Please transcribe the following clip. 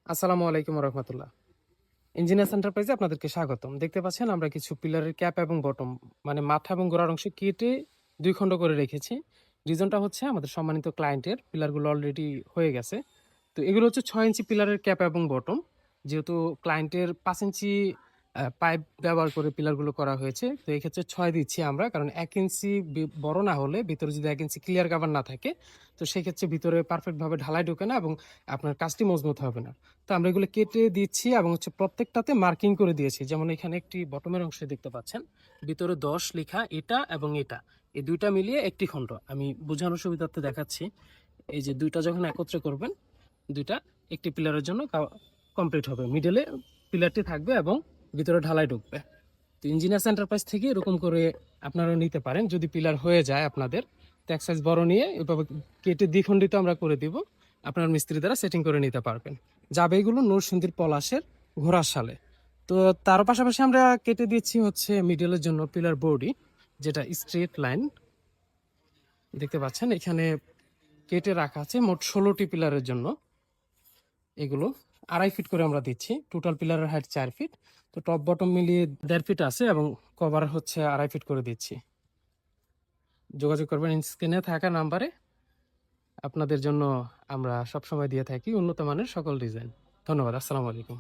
আসসালামু আলাইকুম রহমতুল্লাহ। ইঞ্জিনিয়ার্স এন্টারপ্রাইজে আপনাদেরকে স্বাগতম। দেখতে পাচ্ছেন আমরা কিছু পিলারের ক্যাপ এবং বটম মানে মাথা এবং গোড়ার অংশ কেটে ২ খণ্ড করে রেখেছি। রিজনটা হচ্ছে আমাদের সম্মানিত ক্লায়েন্টের পিলারগুলো অলরেডি হয়ে গেছে। তো এগুলো হচ্ছে ৬ ইঞ্চি পিলারের ক্যাপ এবং বটম। যেহেতু ক্লায়েন্টের ৫ ইঞ্চি পাইপ ব্যবহার করে পিলারগুলো করা হয়েছে। তো এক্ষেত্রে ৬ দিচ্ছি আমরা। কারণ ১ ইঞ্চি বড় না হলে ভিতরে যদি ১ ইঞ্চি ক্লিয়ার কভার না থাকে, তো সেক্ষেত্রে ভিতরে পারফেক্টভাবে ঢালাই ঢোকে না এবং আপনার কাজটি মজবুত হবে না। তো আমরা এগুলো কেটে দিচ্ছি এবং হচ্ছে প্রত্যেকটাতে মার্কিং করে দিয়েছি। যেমন এখানে একটি বটমের অংশে দেখতে পাচ্ছেন। ভিতরে ১০ লেখা এটা এবং এটা। এই ২ টা মিলিয়ে একটি খণ্ড। আমি বোঝানোর সুবিধার্থে দেখাচ্ছি। এই যে ২ টা যখন একত্রে করবেন, ২ টা একটি পিলারের জন্য কমপ্লিট হবে। মিডলে পিলারটি থাকবে এবং ভিতরে ঢালাই ঢুকবে। তো ইঞ্জিনিয়ার্স এন্টারপ্রাইজ থেকে এরকম করে আপনারা নিতে পারেন। যদি পিলার হয়ে যায় আপনাদের, তো এক সাইজ বড় নিয়ে এভাবে কেটে দ্বিখণ্ডিত আমরা করে দিব। আপনার মিস্ত্রি দ্বারা সেটিং করে নিতে পারবেন। যাবে এগুলো নরসিংদীর পলাশের ঘোড়ার সালে। তো তার পাশাপাশি আমরা কেটে দিচ্ছি হচ্ছে মিডলের জন্য পিলার বডি, যেটা স্ট্রেট লাইন দেখতে পাচ্ছেন। এখানে কেটে রাখা আছে মোট ১৬টি পিলারের জন্য। এগুলো ২.৫ ফিট করে আমরা দিচ্ছি। টোটাল পিলারের হাইট ৪ ফিট। তো টপ বটম মিলিয়ে ১.৫ ফিট আছে এবং কভার হচ্ছে ২.৫ ফিট করে দিচ্ছি। যোগাযোগ করবেন স্ক্রিনে থাকা নাম্বারে। আপনাদের জন্য আমরা সবসময় দিয়ে থাকি উন্নত মানের সকল ডিজাইন। ধন্যবাদ। আসসালামু আলাইকুম।